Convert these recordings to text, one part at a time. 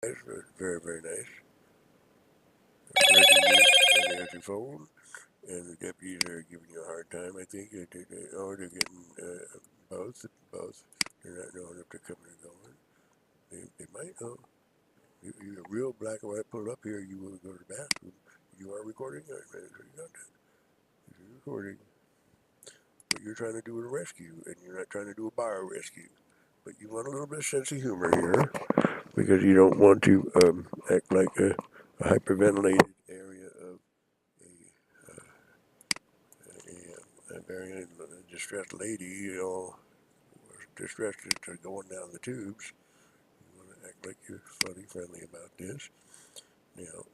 Nice, very, very nice. And there's your phone, and the deputies are giving you a hard time. I think they're getting both. They're not knowing if they're coming or going. They might know. You're real black and white. Pull up here. You will go to the bathroom. You are recording. All right, man. So you got that. You're recording. But you're trying to do a rescue, and you're not trying to do a bar rescue. But you want a little bit of sense of humor here, because you don't want to act like a hyperventilated area of a very distressed lady, distressed to going down the tubes. You want to act like you're funny, friendly about this. Now,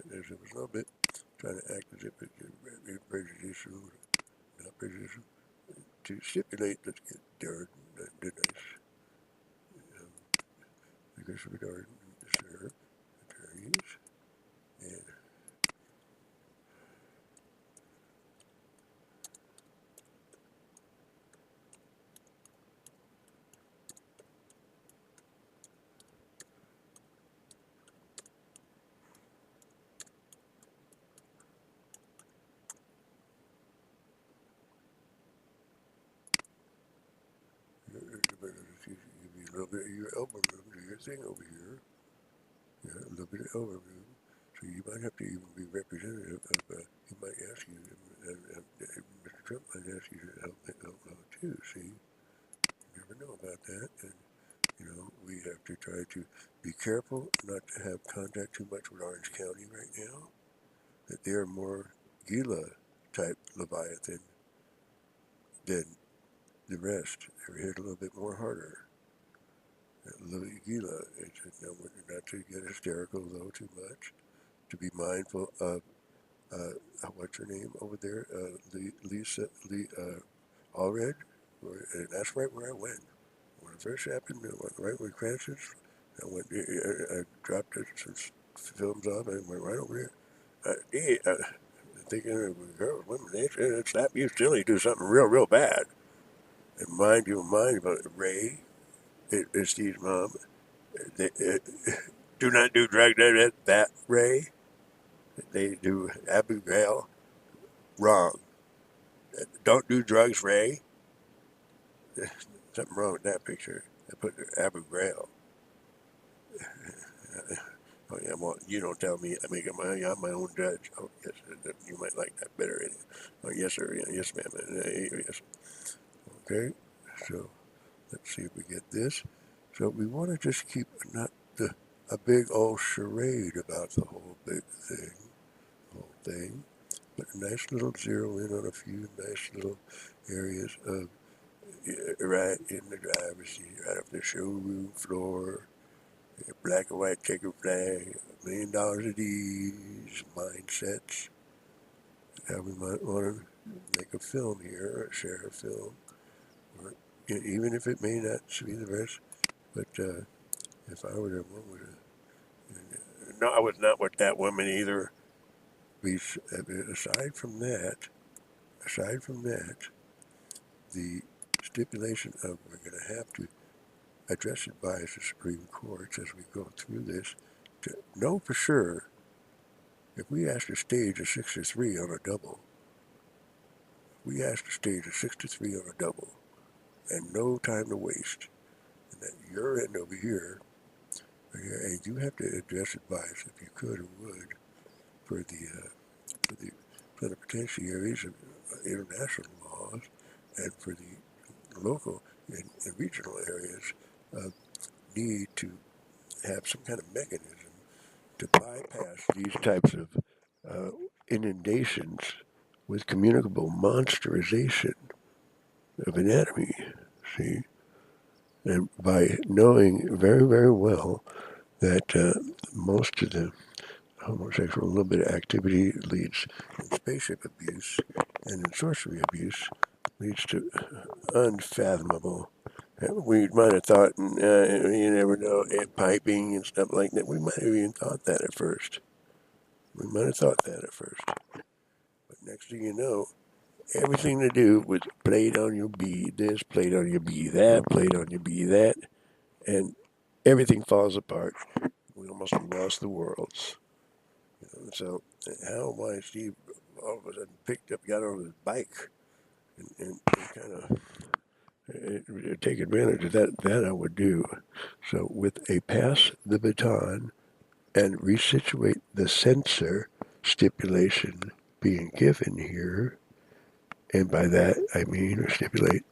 there's a little bit trying to act as if it's prejudicial, not prejudicial. To stipulate, let's get Darren, the nice, because of Darren, sir, attorneys, and give you a little bit of your elbow room, do your thing over here. Yeah, a little bit of elbow room. So you might have to even be representative of, he might ask you, Mr. Trump might ask you to help too, see? You never know about that. And, we have to try to be careful not to have contact too much with Orange County right now. That they're more Gila type Leviathan than the rest. They're hit a little bit more harder. Gila, not to get hysterical though too much. To be mindful of what's her name over there, Lisa Allred, and that's right where I went. When it first happened, I went right with Francis. I dropped some films off and went right over there. Thinking, girls, women, they slap you silly, do something real, real bad. And mind about Ray, it's Steve's mom. Do not do drugs, that Ray. They do Abu Ghraib wrong. Don't do drugs, Ray. Something wrong with that picture. I put Abu Ghraib. Oh yeah, well, you don't tell me. I'm my own judge. Oh yes, you might like that better. Oh yes, sir. Yeah, yes, ma'am. Yes. Okay. So let's see if we get this. So we want to just keep not a big old charade about the whole thing, but a nice little zero in on a few nice little areas of right in the driver's seat, right up the showroom floor, black and white checker flag, $1 million of these mindsets. How we might want to make a film here, or share a film, or even if it may not be the best. But if I were no, I was not with that woman either. Aside from that, the stipulation of we're going to have to address it by the Supreme Court as we go through this to know for sure if we ask to stage a 6-3 on a double, and no time to waste, and that your end over here, and you have to address advice if you could or would for the plenipotentiaries of international laws and for the local and regional areas need to have some kind of mechanism to bypass these types of inundations with communicable monsterization of anatomy, see? And by knowing very, very well that most of the homosexual, a little bit of activity leads in spaceship abuse and in sorcery abuse leads to unfathomable. We might have thought, you never know, piping and stuff like that. We might have even thought that at first. But next thing you know, everything to do with played on your B this, played on your B that, played on your B that, and everything falls apart. We almost lost the worlds. So how and why Steve all of a sudden got on his bike and kind of take advantage of that I would do. So with a pass the baton and resituate the sensor stipulation being given here, and by that I mean or stipulate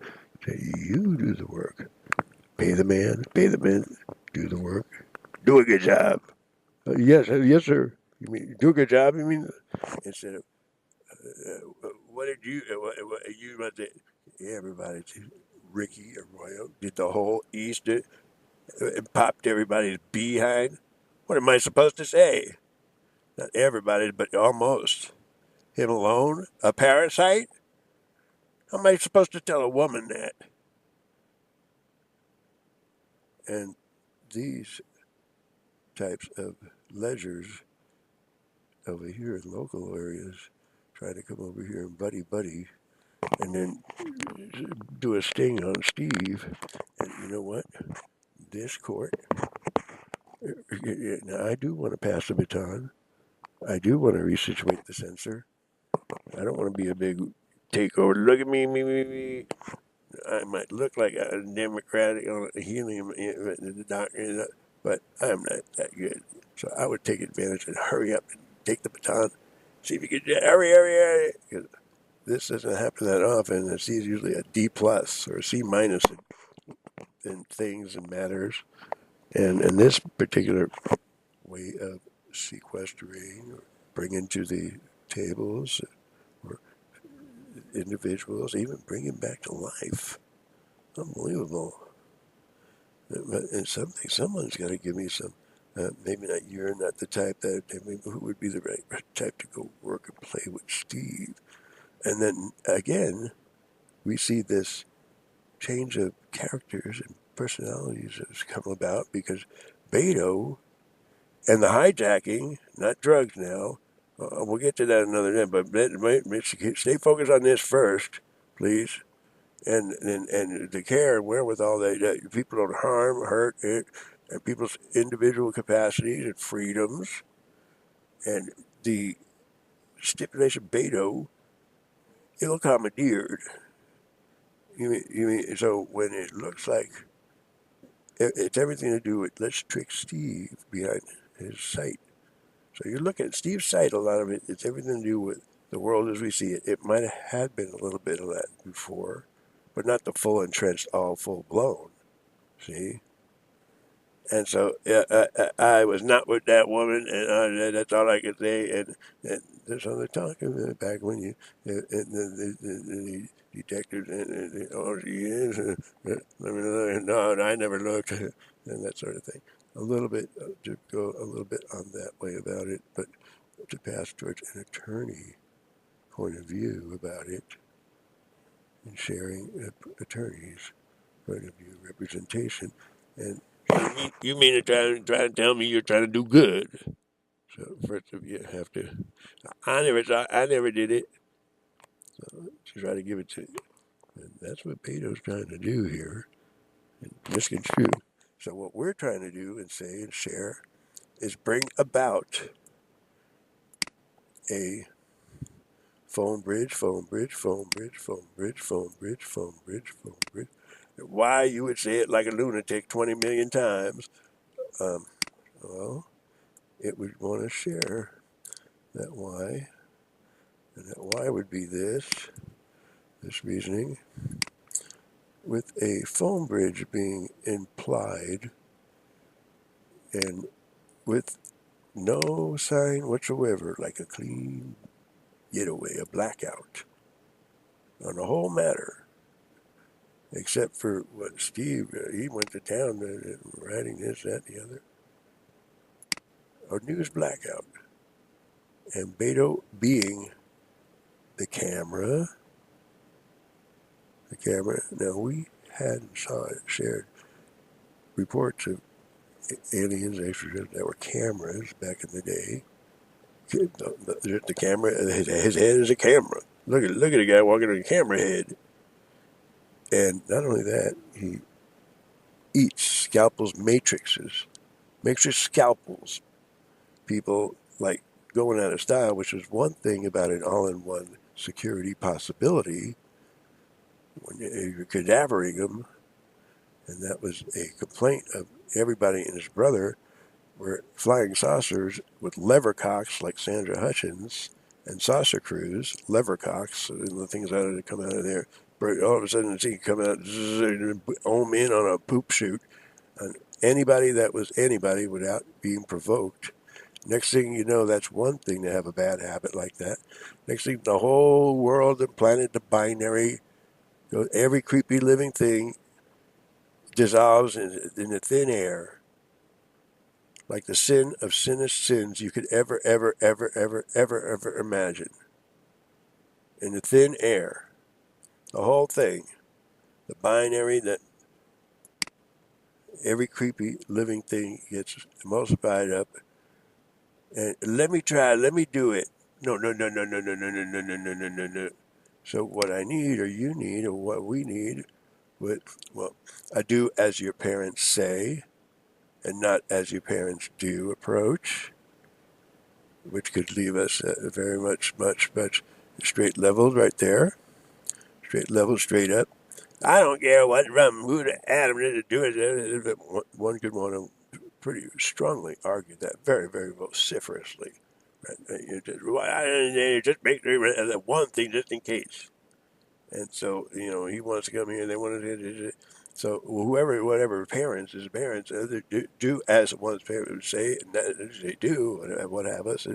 that you do the work. Pay the man, do the work, do a good job. Yes, sir. You mean do a good job? You mean instead of what did you? You about to? Yeah, everybody. Ricky Arroyo did the whole Easter and popped everybody's behind. What am I supposed to say? Not everybody, but almost. Him alone? A parasite? How am I supposed to tell a woman that? And these types of ledgers over here in local areas trying to come over here and buddy and then do a sting on Steve. And you know what? This court, now I do want to pass the baton. I do want to resituate the censor. I don't want to be a big takeover. Look at me. I might look like a Democratic on a helium, the doctor, but I'm not that good. So I would take advantage and hurry up and take the baton. See if you could hurry. Because this doesn't happen that often. It's usually a D plus or a C minus in things and matters. And this particular way of sequestering or bringing to the tables or individuals, even bringing back to life. Unbelievable. And someone's got to give me some, maybe not you're not the type that, maybe who would be the right type to go work and play with Steve. And then again, we see this change of characters and personalities has come about because Beto and the hijacking, not drugs now, we'll get to that another day, but stay focused on this first, please. And the care and wherewithal that people don't harm, hurt, and people's individual capacities and freedoms. And the stipulation Beto, ill-commandeered. You mean, so when it looks like it's everything to do with let's trick Steve behind his site. So you look at Steve's site, a lot of it, it's everything to do with the world as we see it. It might have had been a little bit of that before, but not the full entrenched, all full blown. See? And so I was not with that woman, and that's all I could say. And there's other talking back when you, the detectives, oh, she is, let me look. No, I never looked, and that sort of thing. A little bit, to go a little bit on that way about it, but to pass towards an attorney point of view about it, and sharing attorney's point of view representation. And you mean to try to tell me you're trying to do good? So first you have to. I never did it. So to try to give it to you, and that's what Beto's trying to do here, and misconstrue. So what we're trying to do and say and share is bring about a phone bridge. Why you would say it like a lunatic 20 million times? Well, it would want to share that why, and that why would be this reasoning, with a phone bridge being implied and with no sign whatsoever, like a clean getaway, a blackout on the whole matter, except for what Steve, he went to town writing this, that, and the other. A news blackout. And Beto being the camera. Now we had shared reports of aliens, extraterrestrials that were cameras back in the day. The camera, his head is a camera. Look at a guy walking on a camera head. And not only that, he eats scalpels, matrices, matrix scalpels. People like going out of style, which is one thing about an all-in-one security possibility when you're cadavering them. And that was a complaint of everybody and his brother were flying saucers with levercocks like Sandra Hutchins and saucer crews, levercocks, and the things that come out of there. All of a sudden, you come out, ohm in on a poop shoot on anybody that was anybody without being provoked. Next thing you know, that's one thing to have a bad habit like that. Next thing, the whole world and planet, the binary, every creepy living thing dissolves in the thin air. Like the sin of sinnest sins you could ever imagine. In the thin air. The whole thing. The binary that every creepy living thing gets emulsified up. And let me try, let me do it. No. So what I need, or you need, or what we need, well, a do as your parents say, and not as your parents do approach, which could leave us very much straight leveled right there. Straight leveled, straight up. I don't care what from who to Adam to do it. One could want to pretty strongly argue that very vociferously. Right? You just make that one thing just in case. And so, he wants to come here and they want to. So whatever parents, his parents, do as one's parents would say, and that they do, and what have us.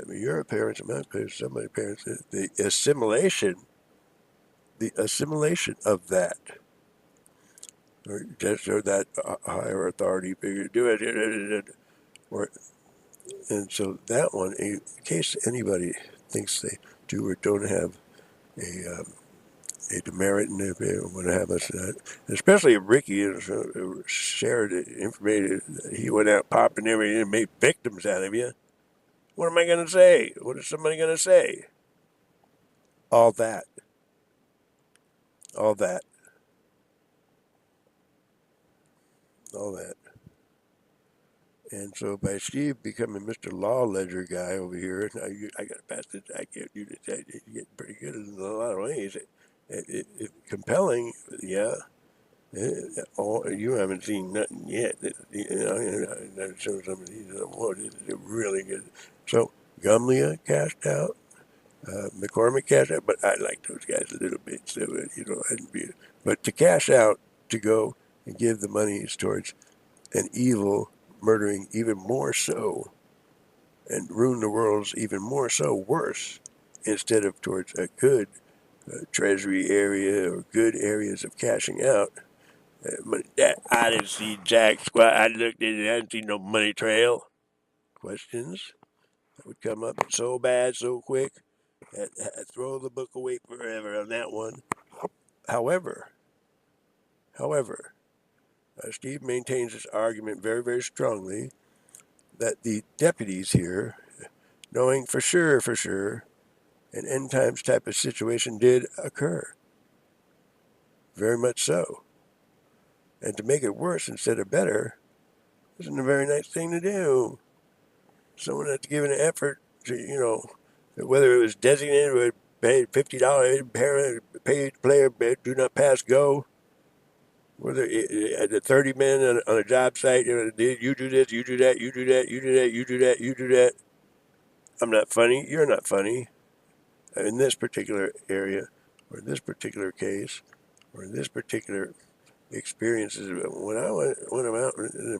Your parents, and my parents, somebody's parents, the assimilation of that, or that higher authority figure do it, and so that one, in case anybody thinks they do or don't have a demerit and what have us, especially if Ricky shared information, he went out popping everything and made victims out of you. What am I going to say? What is somebody going to say? All that. And so by Steve becoming Mr. Law Ledger guy over here, I got to pass this, I can't do this, you get pretty good in a lot of ways. Compelling, yeah. You haven't seen nothing yet. That shows some of these really good. So Gumlia cashed out, McCormick cashed out, but I like those guys a little bit. So but to cash out, to go and give the monies towards an evil murdering even more so, and ruin the world's even more so worse, instead of towards a good treasury area or good areas of cashing out. I didn't see jack squat. I looked at it. I didn't see no money trail. Questions that would come up so bad, so quick. Throw the book away forever on that one. However, Steve maintains this argument very strongly that the deputies here, knowing for sure, an end times type of situation did occur. Very much so. And to make it worse instead of better isn't a very nice thing to do. Someone had to give an effort to, whether it was designated or paid $50 paid player do not pass go. Whether the 30 men on a job site, you do this, you do that, you do that, you do that, you do that, you do that. I'm not funny. You're not funny. In this particular area, or in this particular case, or in this particular experiences, when I'm out in the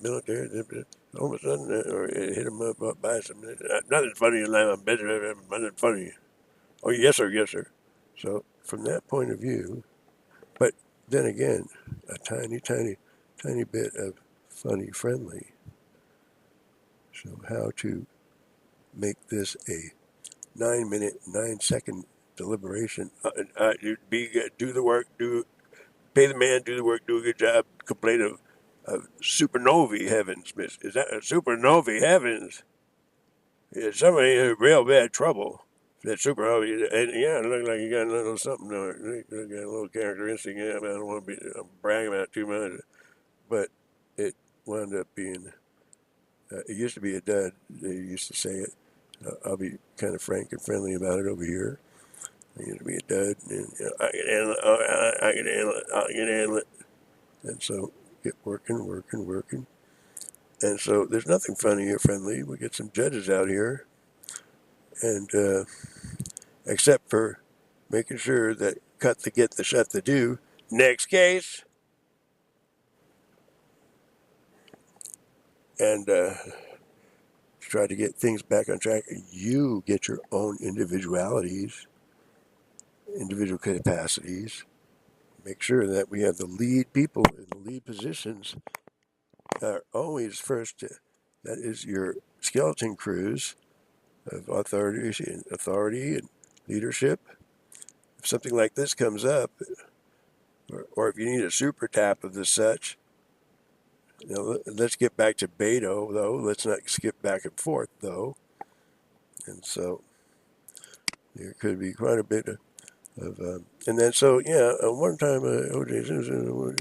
military, all of a sudden, or hit them up by something. Nothing funny in life. I'm better. Nothing funny. Oh, yes, sir. So from that point of view, but then again, a tiny bit of funny friendly. So how to make this a 9-minute, 9-second deliberation? Do the work, pay the man, do the work, do a good job. Complain of supernovae heavens, miss. Is that a supernovae heavens? Yeah, somebody in real bad trouble. That's super obvious. And yeah, it looked like you got a little something on it. You got a little characteristic. Yeah, I don't want to be bragging about it too much, but it wound up being. It used to be a dud. They used to say it. I'll be kind of frank and friendly about it over here. It used to be a dud, and I can handle it. I can handle it. I can handle it. And so get working. And so there's nothing funny or friendly. We get some judges out here, and except for making sure that cut the get the shut the do. Next case. And try to get things back on track. You get your own individualities, individual capacities. Make sure that we have the lead people in the lead positions are always first. That is your skeleton crews of authority and leadership. If something like this comes up, or if you need a super tap of the such, let's get back to Beto, though. Let's not skip back and forth, though. And so there could be quite a bit of and then so yeah, one time OJ Simpson, one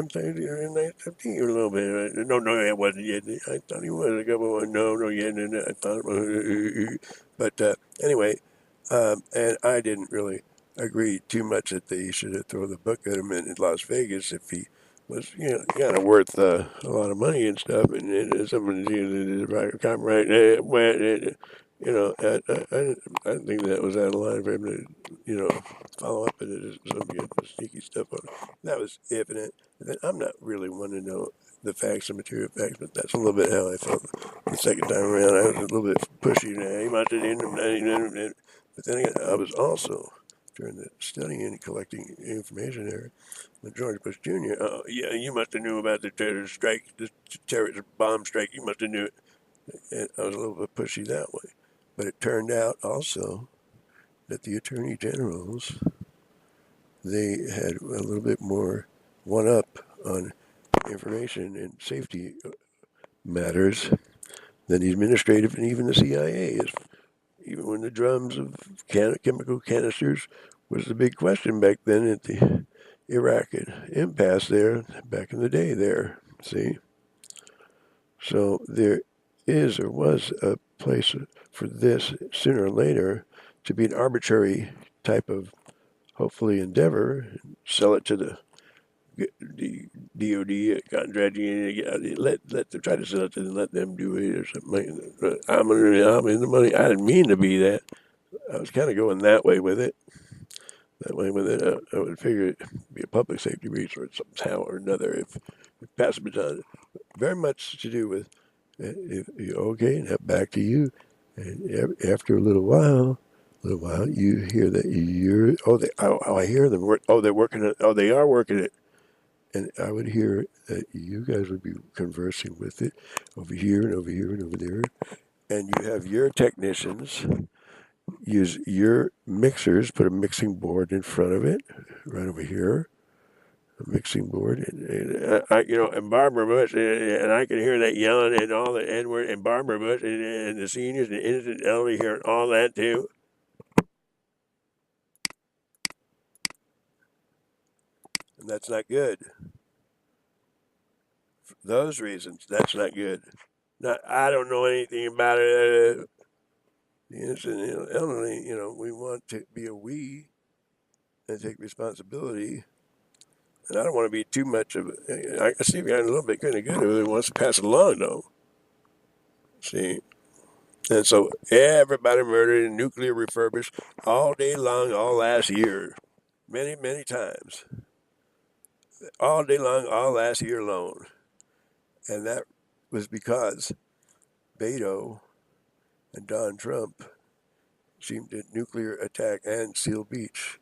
time in 1915 a little bit. No, it wasn't yet. I thought he was a couple of no yet, and I thought, but anyway, and I didn't really agree too much that they should have thrown the book at him in Las Vegas if he was, kind of worth a lot of money and stuff, and someone copyright went. I didn't think that was out of line for him to, follow up and some sneaky stuff on it. That was infinite. I'm not really wanting to know the facts, the material facts, but that's a little bit how I felt the second time around. I was a little bit pushy. He must have, but then again, I was also during the studying and collecting information there with George Bush Jr. Oh, yeah, you must have knew about the terrorist strike, the terrorist bomb strike. You must have knew it. And I was a little bit pushy that way. But it turned out also that the attorney generals, they had a little bit more one up on information and safety matters than the administrative and even the CIA is. Even when the drums of chemical canisters was the big question back then at the Iraq impasse there, back in the day there, see? So there is or was a place for this sooner or later to be an arbitrary type of hopefully endeavor, sell it to the DOD contracting, let them try to sell it to them, let them do it or something. I'm in the money. I didn't mean to be that. I was kind of going that way with it. That way with it, I would figure it'd be a public safety resource somehow or another if pass the baton. Very much to do with okay, now back to you. And after a little while, you hear that I hear them. They're working it. Oh, they are working it. And I would hear that you guys would be conversing with it over here and over here and over there. And you have your technicians use your mixers, put a mixing board in front of it, right over here. A mixing board, and Barbara Bush, and I can hear that yelling and all the N-word, and Barbara Bush, and the seniors, and innocent elderly hearing all that too. And that's not good. For those reasons, that's not good. I don't know anything about it. The innocent elderly, we want to be a we and take responsibility. And I don't want to be too much of it. I see if you're a little bit kind of good who wants to pass it along, though. See? And so everybody murdered and nuclear refurbished all day long, all last year. Many, many times. All day long, all last year alone. And that was because Beto and Don Trump seemed to nuclear attack and Seal Beach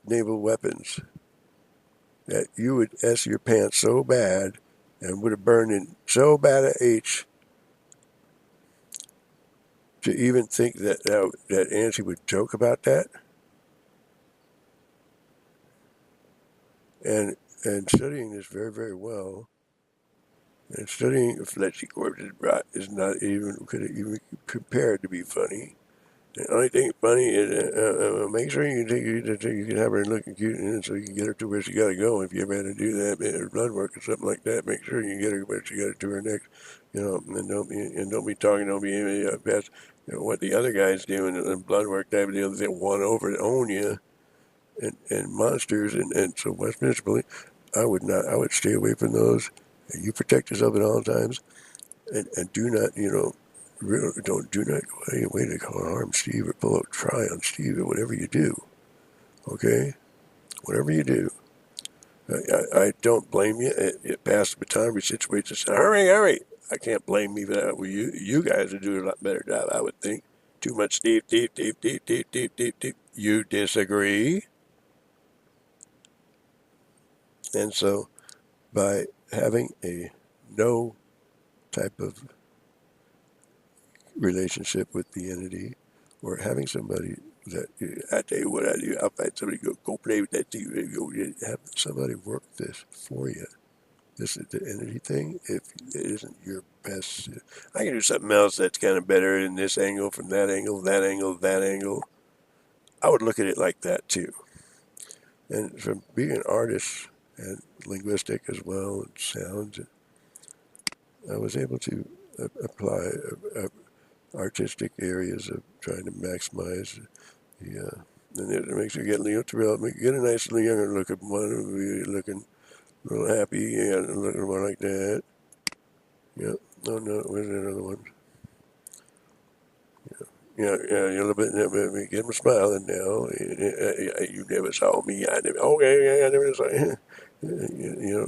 naval weapons, that you would S your pants so bad and would have burned in so bad a H to even think that Nancy would joke about that. And studying this very, very well, And studying a fleshy corpse is not even, could it even compared to be funny. The only thing funny is make sure you can have her looking cute, and so you can get her to where she got to go. If you ever had to do that, blood work or something like that, make sure you get her where she got to her next. And don't be talking, don't be past what the other guy's doing in blood work type of deal. They want over to own you and monsters, and so Westminster Police, I would stay away from those. And you protect yourself at all times, and do not, do not go out of your way to harm Steve or pull a try on Steve or whatever you do. Okay, whatever you do, I don't blame you. It passed the baton, we situate this. Hurry! I can't blame me for that. Well, you guys are doing a lot better job, I would think. Too much Steve. You disagree? And so, by having a no type of relationship with the entity, or having somebody that, I tell you what I do, I'll find somebody, go play with that TV, go have somebody work this for you. This is the entity thing. If it isn't your best, I can do something else that's kind of better in this angle, from that angle, that angle, that angle. I would look at it like that too. And from being an artist and linguistic as well, and sounds, I was able to apply artistic areas of trying to maximize the, and it makes you get thrilled, get a nice little younger looking one, looking a little happy, and looking more like that. Yeah, no, where's another one? Yeah, a little bit, get him smiling now. You never saw me, I never, okay, I never saw you.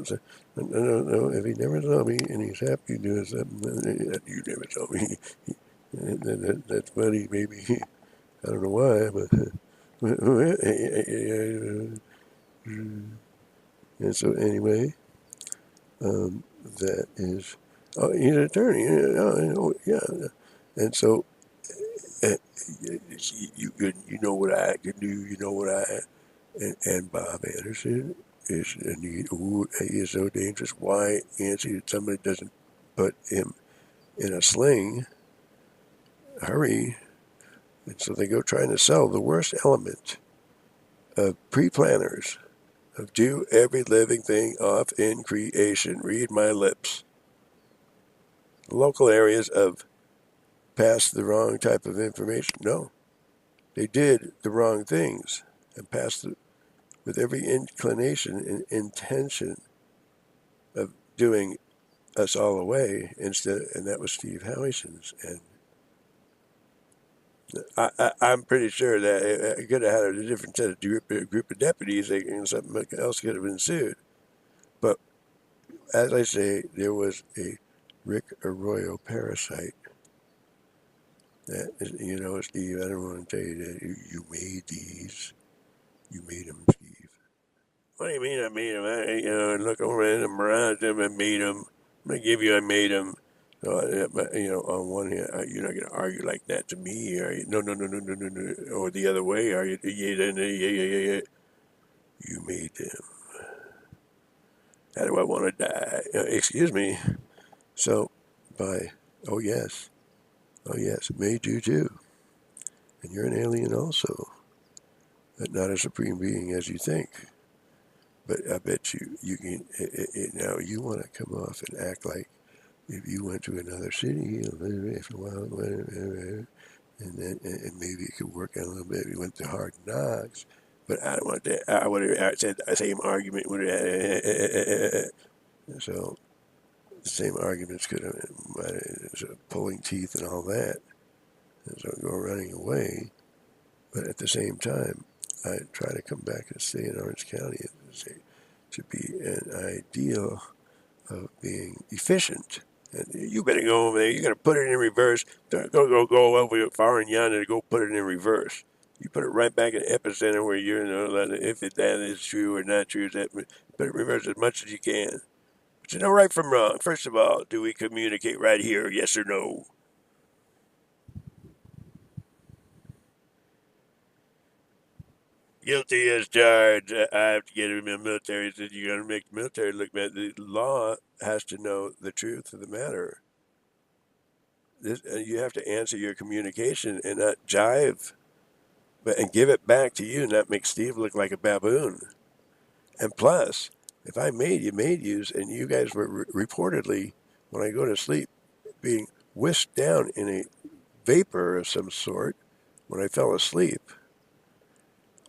So, no, if he never saw me and he's happy doing something, you never saw me. That's funny, maybe. I don't know why, but and so anyway, that is. Oh, he's an attorney. Yeah. And so you know what I can do. You know what and Bob Anderson is he is so dangerous. Why Nancy that somebody doesn't put him in a sling? Hurry! And so they go trying to sell the worst element of pre-planners, of do every living thing off in creation. Read my lips. Local areas of pass the wrong type of information. No, they did the wrong things and passed with every inclination and intention of doing us all away instead, and that was Steve Howison's. And I'm pretty sure that it could have had a different set of group of deputies, and something else could have ensued. But as I say, there was a Rick Arroyo parasite. That is, Steve, I don't want to tell you that you made these. You made them, Steve. What do you mean I made them? I look over at them, around them, and made them. I'm going to give you I made them. But, on one hand, you're not going to argue like that to me, are you? No. Or the other way, are you? Yeah. You made them. How do I want to die? Excuse me. So, oh yes, made you too. And you're an alien also, but not a supreme being as you think. But I bet you can, now you want to come off and act like if you went to another city for a while, and maybe it could work out a little bit. We went to Hard Knocks, but I don't want that. I would have said the same argument. So the same arguments could have pulling teeth and all that, and so go running away. But at the same time, I try to come back and stay in Orange County to be an ideal of being efficient. And you better go over there. You got to put it in reverse. Go over far and yonder to go put it in reverse. You put it right back in the epicenter where you're, if that is true or not true, put it in reverse as much as you can. But you know right from wrong. First of all, do we communicate right here, yes or no? Guilty as charged. I have to get him in the military. He said, you're going to make the military look bad. The law has to know the truth of the matter. You have to answer your communication and not jive, and give it back to you, and not make Steve look like a baboon. And plus, if I made yous, and you guys were reportedly, when I go to sleep, being whisked down in a vapor of some sort when I fell asleep,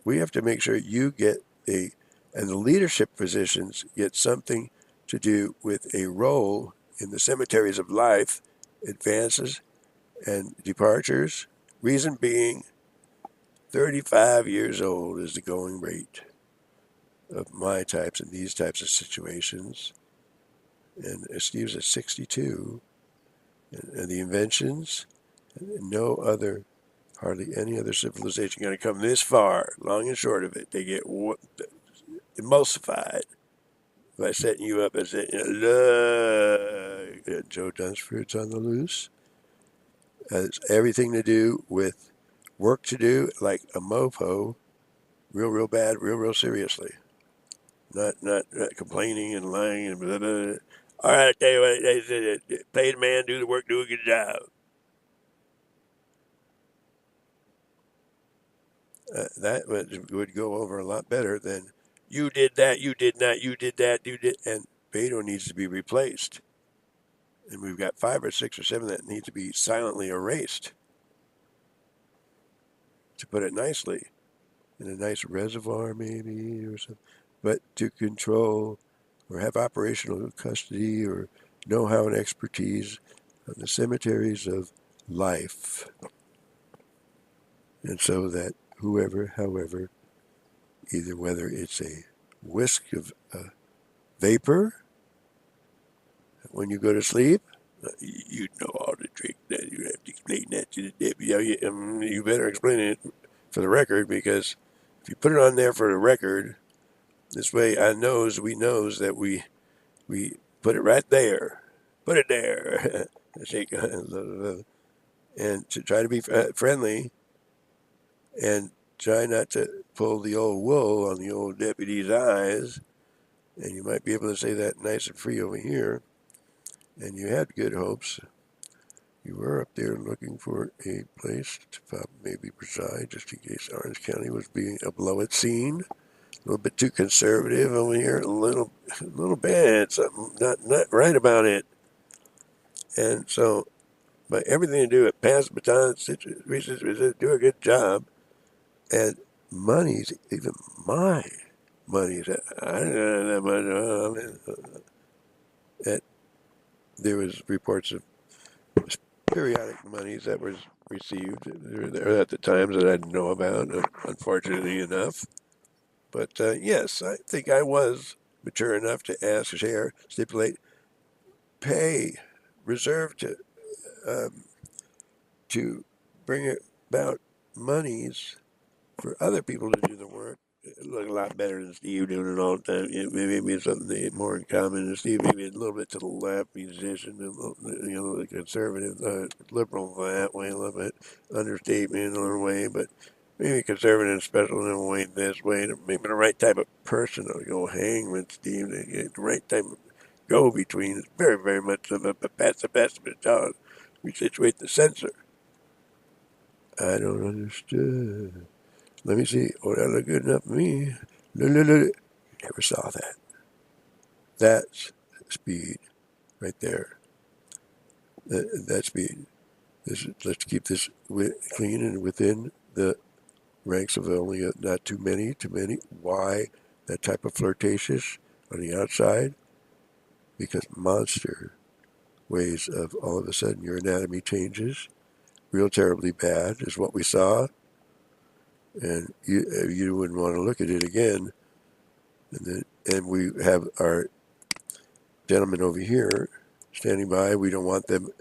we have to make sure you get and the leadership positions get something to do with a role in the cemeteries of life, advances and departures. Reason being, 35 years old is the going rate of my types and these types of situations. And Steve's at 62. And the inventions, no other, hardly any other civilization going to come this far, long and short of it. They get emulsified by setting you up as look, Joe Dunsford's on the loose. Has everything to do with work to do, like a mofo, real bad, real seriously. Not complaining and lying and blah, blah, blah. All right, I tell you what, they said, pay the man, do the work, do a good job. That would go over a lot better than you did that, you did not, you did that, you did, and Beto needs to be replaced. And we've got 5 or 6 or 7 that need to be silently erased, to put it nicely, in a nice reservoir maybe or something. But to control or have operational custody or know-how and expertise on the cemeteries of life. And so that whoever, however, either whether it's a whisk of vapor when you go to sleep, you know all the trick that you have to explain that to the deputy. You better explain it for the record, because if you put it on there for the record, this way we knows that we put it right there. Put it there. And to try to be friendly and try not to pull the old wool on the old deputy's eyes. And you might be able to say that nice and free over here. And you had good hopes. You were up there looking for a place to maybe preside, just in case Orange County was being a blow-it scene. A little bit too conservative over here, a little bad, something not right about it. And so, by everything to do it, pass the baton, do a good job, and money's, even my money's, I don't know that much, that there was reports of periodic monies that was received at the times that I didn't know about, unfortunately enough. But yes, I think I was mature enough to ask, share, stipulate, pay, reserve to bring about monies for other people to do the work. It look a lot better than Steve doing it all the time. Maybe it's something more in common than Steve. Maybe a little bit to the left, musician, the conservative, liberal that way, a little bit understatement in another way, but maybe conservative special in a way this way. Maybe the right type of person to go hang with Steve. The right type of go between. It's very much of a pass the job. We situate the sensor. I don't understand. Let me see. Oh, that look good enough for me. Never saw that. That's speed right there. That speed. Let's keep this clean and within the ranks of only not too many. Why that type of flirtatious on the outside? Because monster ways of all of a sudden your anatomy changes. Real terribly bad is what we saw. And you wouldn't want to look at it again. And we have our gentleman over here standing by. We don't want them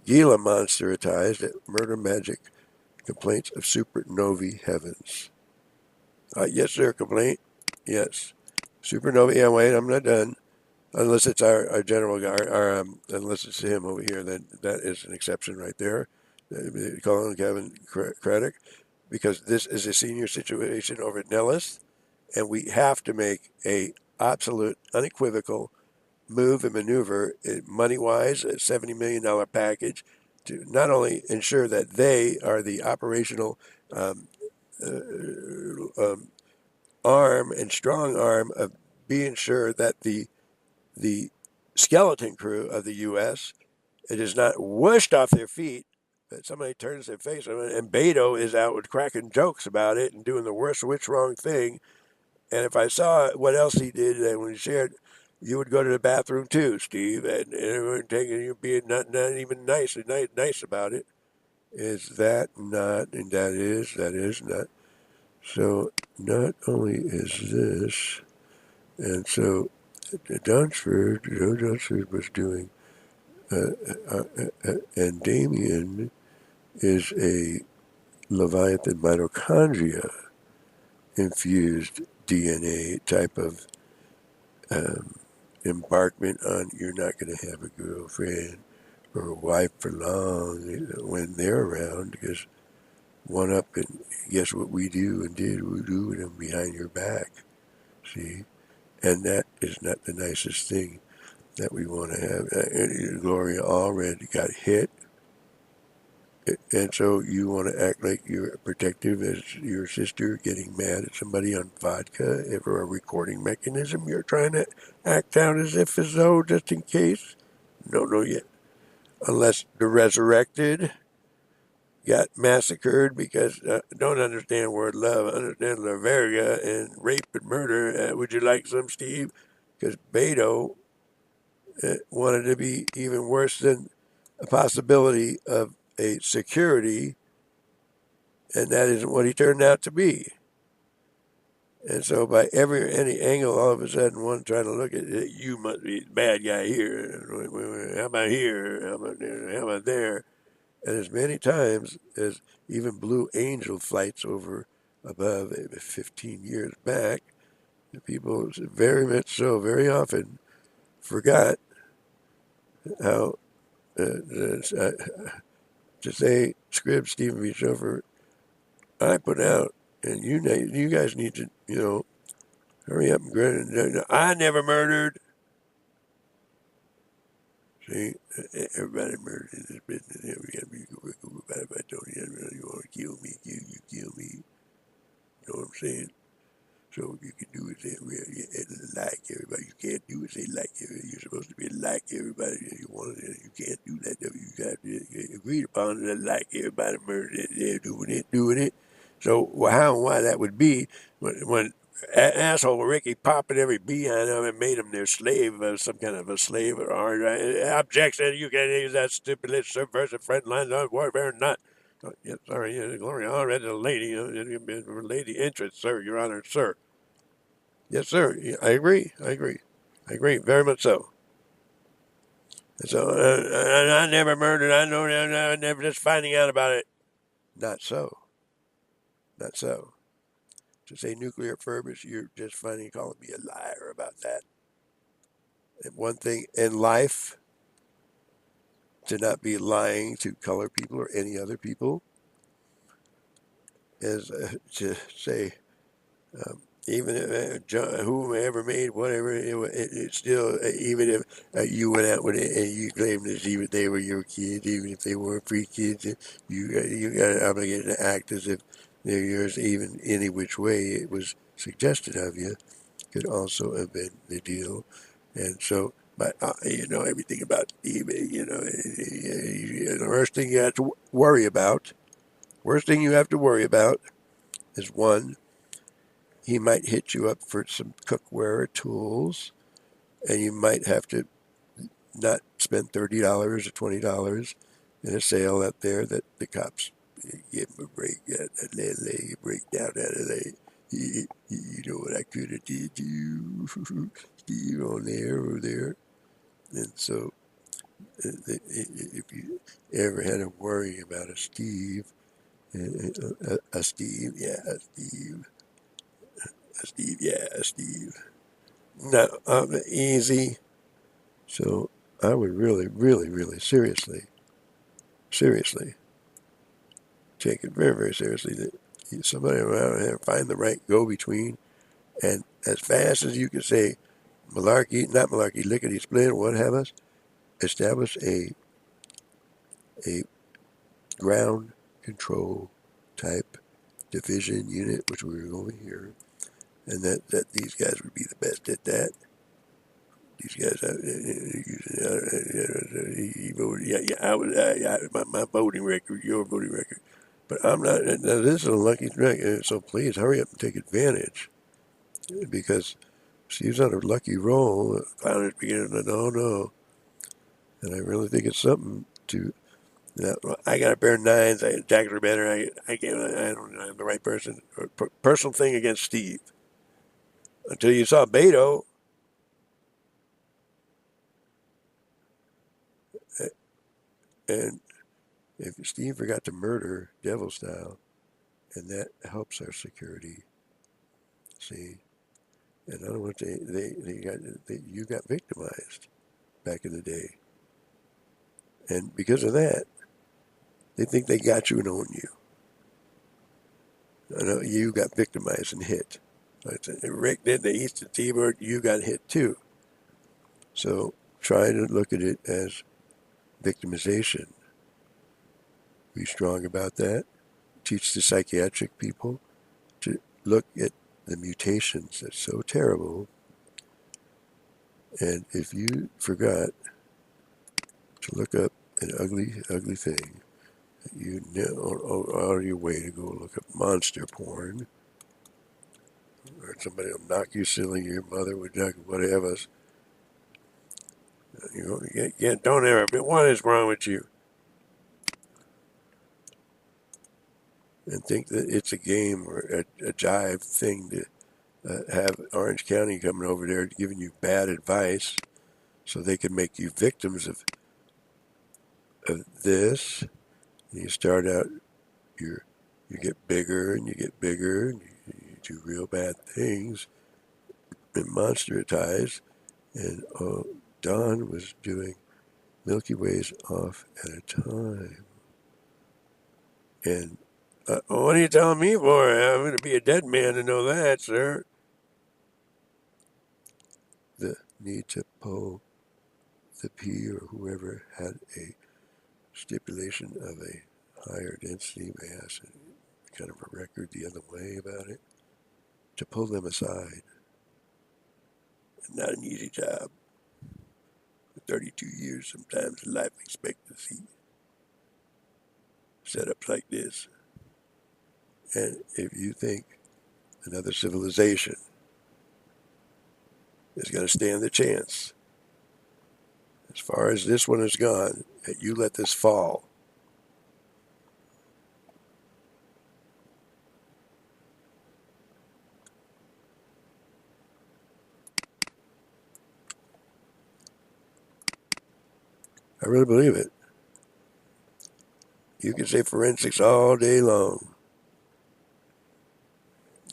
Gila monsteritized at murder magic complaints of supernovae heavens. Yes, sir, complaint. Yes. Supernovae, yeah, wait, I'm not done. Unless it's our general guy, unless it's him over here, then that is an exception right there. Calling Kevin Craddock. because this is a senior situation over at Nellis, and we have to make a absolute, unequivocal move and maneuver, money-wise, a $70 million package to not only ensure that they are the operational arm and strong arm of being sure that the skeleton crew of the U.S. it is not whooshed off their feet, that somebody turns their face on it, and Beto is out with cracking jokes about it and doing the worst which wrong thing. And if I saw what else he did and when he shared, you would go to the bathroom too, Steve, and everyone taking you being not even nice about it. Is that not, and that is not. So not only is this, and so Joe Dunsford was doing, and Damien is a Leviathan mitochondria infused DNA type of embarkment on you're not going to have a girlfriend or a wife for long when they're around, because one up and guess what we do and did, we do them behind your back, see? And that is not the nicest thing that we want to have. Gloria Allred got hit, and so you want to act like you're protective as your sister getting mad at somebody on vodka for a recording mechanism. You're trying to act out as though, just in case. No, yet. Unless the resurrected got massacred because don't understand word love, understand La Verga and rape and murder. Would you like some, Steve? Because Beto wanted to be even worse than a possibility of a security, and that isn't what he turned out to be. And so by any angle, all of a sudden, one trying to look at it, you must be the bad guy here. How about here? How about there? How about there? And as many times as even Blue Angel flights over above 15 years back, people very much so, very often forgot how to say scribd Stephen B. Schofer, I put out, and you guys need to, hurry up and grin. I never murdered. See, everybody murdered in this business. We got to be cool about it. If I told you want to kill me, you kill me. You know what I'm saying? So you can do it, say, like everybody. You can't do it, say, like everybody. You're supposed to be like everybody. You want to, you can't do that. You got to agree upon it, like everybody murdered it. They're doing it. So how and why that would be when asshole Ricky popping every behind them and made them their slave, some kind of a slave or objection. You can't use that stupid subversive front line on warfare, not. Oh, yeah, sorry, Gloria already a lady, lady interest, sir, Your Honor, sir. Yes, sir. Yeah, I agree, very much so. And so, I never murdered. I know, I never just finding out about it. Not so. To say nuclear furbished, you're just calling me a liar about that. And one thing in life, to not be lying to color people or any other people, is to say, even if whoever made whatever, it's still, even if you went out with it and you claimed that even they were your kids, even if they weren't free kids, you got obligated to act as if they're yours, even any which way it was suggested of you, could also have been the deal. And so, but everything about eBay, the worst thing you have to worry about, is one, he might hit you up for some cookware or tools, and you might have to not spend $30 or $20 in a sale out there that the cops give him a break, a break down at LA. You know what I could have did to you, Steve, on there or there. And so, if you ever had to worry about a Steve, a Steve, Steve. No, easy. So I would really seriously take it very, very seriously that somebody around here find the right go-between, and as fast as you can say malarkey, not malarkey, lickety split, what have us, establish a ground control type division unit, which we were over here, and that these guys would be the best at that. These guys, he voted, I was, my voting record, your voting record, but I'm not. Now this is a lucky strike, so please hurry up and take advantage, because Steve's on a lucky roll. Clown is beginning to no, and I really think it's something to. I got a pair of nines. Jacks are better. I don't know. I'm the right person. Personal thing against Steve. Until you saw Beto, and if Steve forgot to murder Devil Style, and that helps our security. See, and I don't want you got victimized back in the day, and because of that, they think they got you and own you. I know you got victimized and hit. Rick did the Eastern Seaboard, you got hit too. So try to look at it as victimization. Be strong about that. Teach the psychiatric people to look at the mutations that's so terrible. And if you forgot to look up an ugly thing, you know, out of your way to go look up monster porn, or somebody will knock you silly, your mother would knock whatever. You know, don't ever. What is wrong with you? And think that it's a game or a jive thing to have Orange County coming over there giving you bad advice, so they can make you victims of this. And you start out, you get bigger and you get bigger, and you do real bad things and monsteritize. And Don was doing Milky Ways off at a time. And what are you telling me for? I'm going to be a dead man to know that, sir. The need to pull the P or whoever had a stipulation of a higher density mass, and kind of a record the other way about it, to pull them aside. Not an easy job. 32 years sometimes life expectancy. Setups like this. And if you think another civilization is going to stand the chance, as far as this one has gone, that you let this fall, I really believe it. You can say forensics all day long.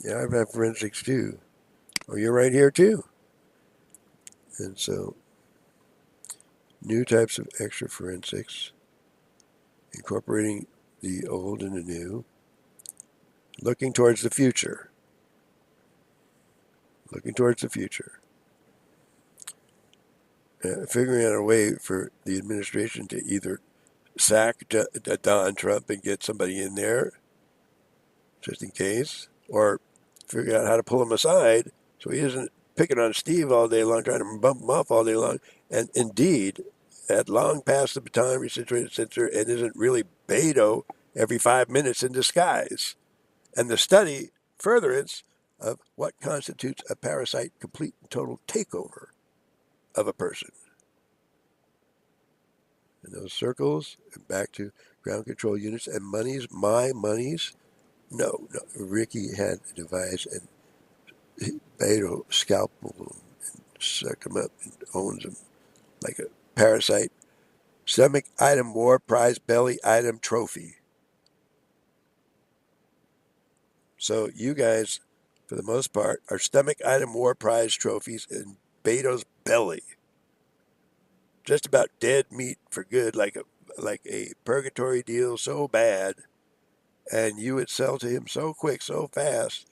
Yeah, I've had forensics too. Oh, you're right here too. And so, new types of extra forensics, incorporating the old and the new, looking towards the future. Looking towards the future. Figuring out a way for the administration to either sack Don Trump and get somebody in there, just in case, or figure out how to pull him aside so he isn't picking on Steve all day long, trying to bump him off all day long, and indeed had long passed the baton, resituated censor, and isn't really Beto every 5 minutes in disguise. And the study furtherance of what constitutes a parasite complete and total takeover of a person. In those circles, and back to ground control units and monies, my monies. No, Ricky had devised and Beto scalpel them and suck them up and owns them like a parasite. Stomach item war prize belly item trophy. So you guys, for the most part, are stomach item war prize trophies in Beto's belly. Just about dead meat for good, like a purgatory deal so bad and you would sell to him so quick, so fast,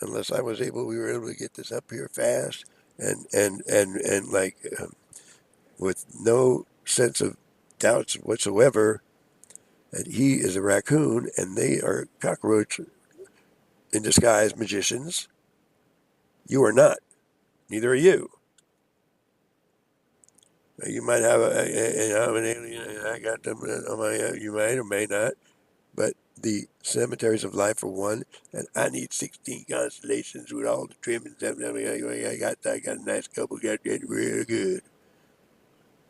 unless we were able to get this up here fast, and like with no sense of doubts whatsoever that he is a raccoon and they are cockroach in disguise magicians. You are not. Neither are you. You might have I'm an alien. I got them on my. You might or may not. But the cemeteries of life for one, and I need 16 constellations with all the trim and stuff. I got a nice couple. Got that real good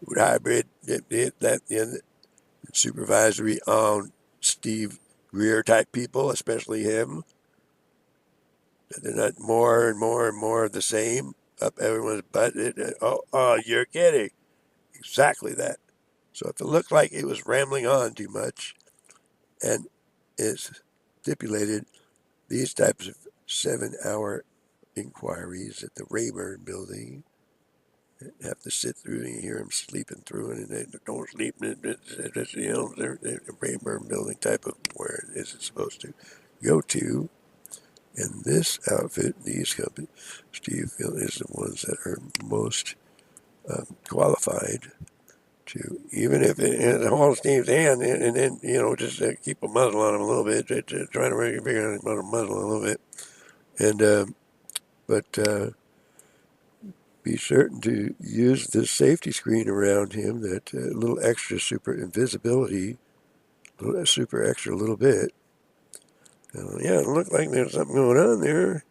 with hybrid. That supervisory on Steve Greer type people, especially him. They're not more and more and more of the same up everyone's butt. Oh, you're kidding. Exactly that. So if it looked like it was rambling on too much, and is stipulated these types of 7-hour inquiries at the Rayburn building, have to sit through and hear them sleeping through it, and they don't sleep. It's, the Rayburn building type of where it is supposed to go to. And this outfit, these companies, Steve is the ones that are most qualified to, even if it holds Steve's hand, and then, just keep a muzzle on him a little bit, try to really figure out how to muzzle a little bit. And, but be certain to use this safety screen around him, that little extra super invisibility, super extra little bit. Yeah, it looked like there's something going on there.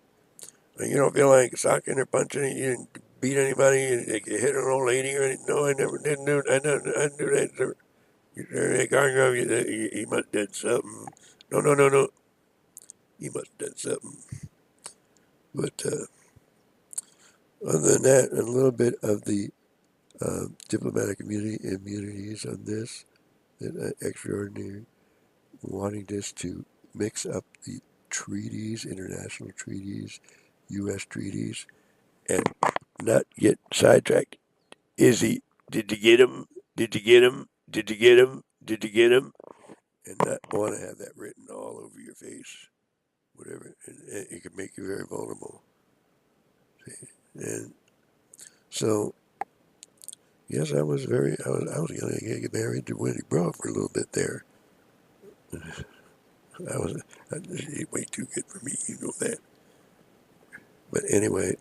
You don't feel like socking or punching, you didn't beat anybody, you hit an old lady or anything. No, I never did do it. I knew that, sir. He must have done something. No. He must have done something. But other than that, a little bit of the diplomatic immunities on this, extraordinary, wanting this to mix up the treaties, international treaties, U.S. treaties, and not get sidetracked. Izzy, did you get him? Did you get him? Did you get him? Did you get him? And not want to have that written all over your face, whatever. It could make you very vulnerable. And so, yes, I was going to get married to Wendy Bro for a little bit there. She's way too good for me, you know that. But anyway,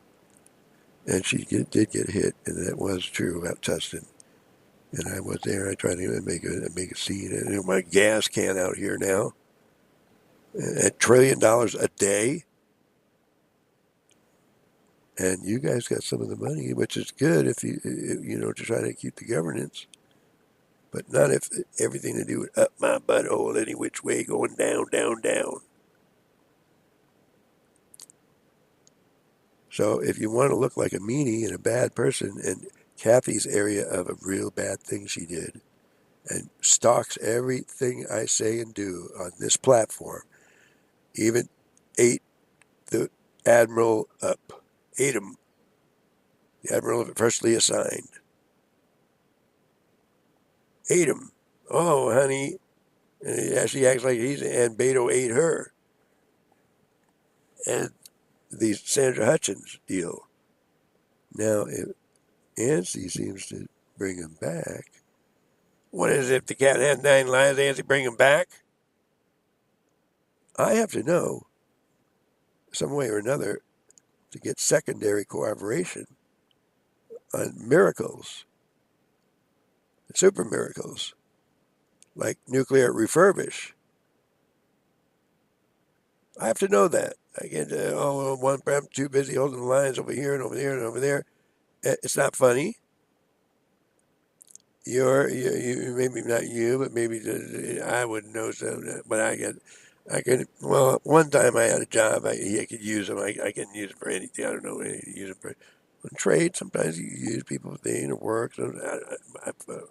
and she did get hit, and that was true about Tustin. And I was there. I tried to make a scene. And my gas can out here now, at $1 trillion a day. And you guys got some of the money, which is good if to try to keep the governance. But not if everything to do with up my butthole any which way, going down, down, down. So if you want to look like a meanie and a bad person, and Kathy's area of a real bad thing she did, and stalks everything I say and do on this platform, even ate the admiral up, ate him, the admiral firstly assigned, ate him. Oh, honey, and she acts like and Beto ate her. And the Sandra Hutchins deal. Now, if Nancy seems to bring him back, what is it? If the cat had 9 lives, Nancy bring him back? I have to know, some way or another, to get secondary cooperation on miracles, super miracles, like nuclear refurbish. I have to know that. I get, I'm too busy holding the lines over here and over there and over there. It's not funny. You maybe not you, but maybe I wouldn't know so. But I could. Well, one time I had a job. I could use them. I can use them for anything. I don't know. Use them for trade. Sometimes you use people for things or work. So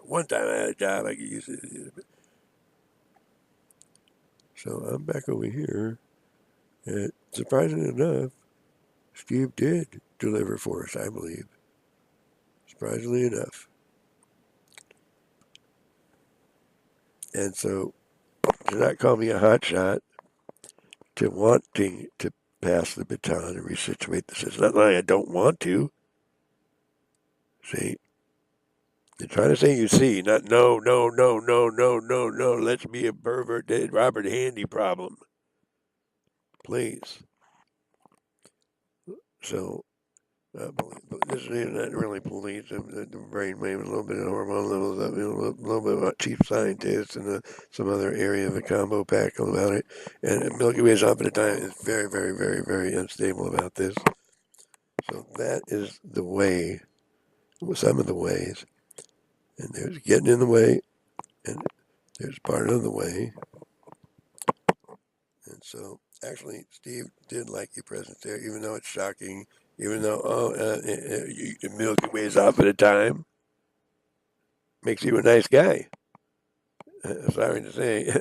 one time I had a job. I could use it. So I'm back over here, and surprisingly enough, Steve did deliver for us, I believe. Surprisingly enough. And so, do not call me a hotshot to wanting to pass the baton and resituate this. It's not like I don't want to. See? They're trying to say you see, not no, let's be a pervert Robert Handy problem. Please. So, this is not really police. The brainwave, a little bit of hormone levels up, a little bit about chief scientists and some other area of the combo pack about it. And Milky Way's off at a time is very, very, very, very unstable about this. So that is the way, some of the ways. And there's getting in the way, and there's part of the way. And so, actually, Steve did like your presence there, even though it's shocking, even though, Milky Way's off at a time. Makes you a nice guy. Sorry to say.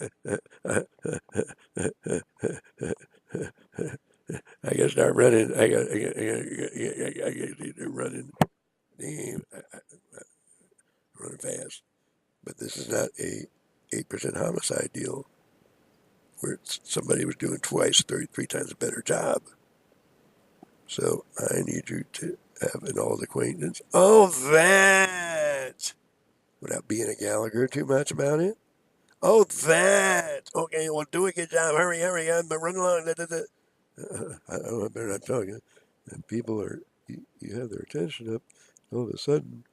I gotta start running. I gotta running. Damn, running fast. But this is not a 8% homicide deal where somebody was doing twice, 33 times a better job. So I need you to have an old acquaintance. Oh, that! Without being a Gallagher too much about it. Oh, that! Okay, well, do a good job. Hurry, I'm running along. I better not talk. And people are, you have their attention up. All of a sudden,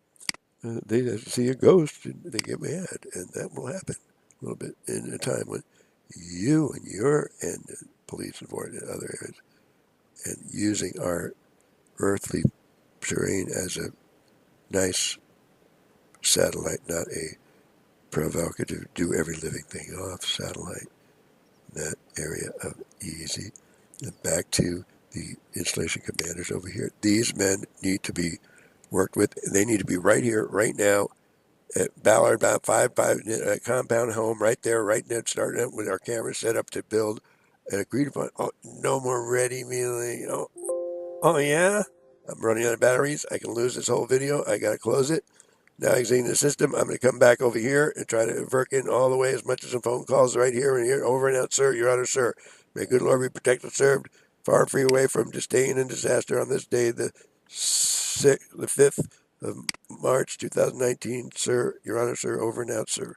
they see a ghost and they get mad. And that will happen a little bit in a time when you and your and the police and other areas and using our earthly terrain as a nice satellite, not a provocative, do every living thing off satellite. That area of easy. And back to the installation commanders over here. These men need to be worked with. They need to be right here, right now, at Ballard, about five compound home, right there, starting up with our cameras set up to build and agreed upon. Oh, no more ready mealing. Oh yeah? I'm running out of batteries. I can lose this whole video. I got to close it. Now exiting the system, I'm going to come back over here and try to work in all the way as much as some phone calls right here and here. Over and out, sir. Your honor, sir. May good Lord be protected, served, far and free away from disdain and disaster on this day, the 5th of March, 2019. Sir, your honor, sir. Over and out, sir.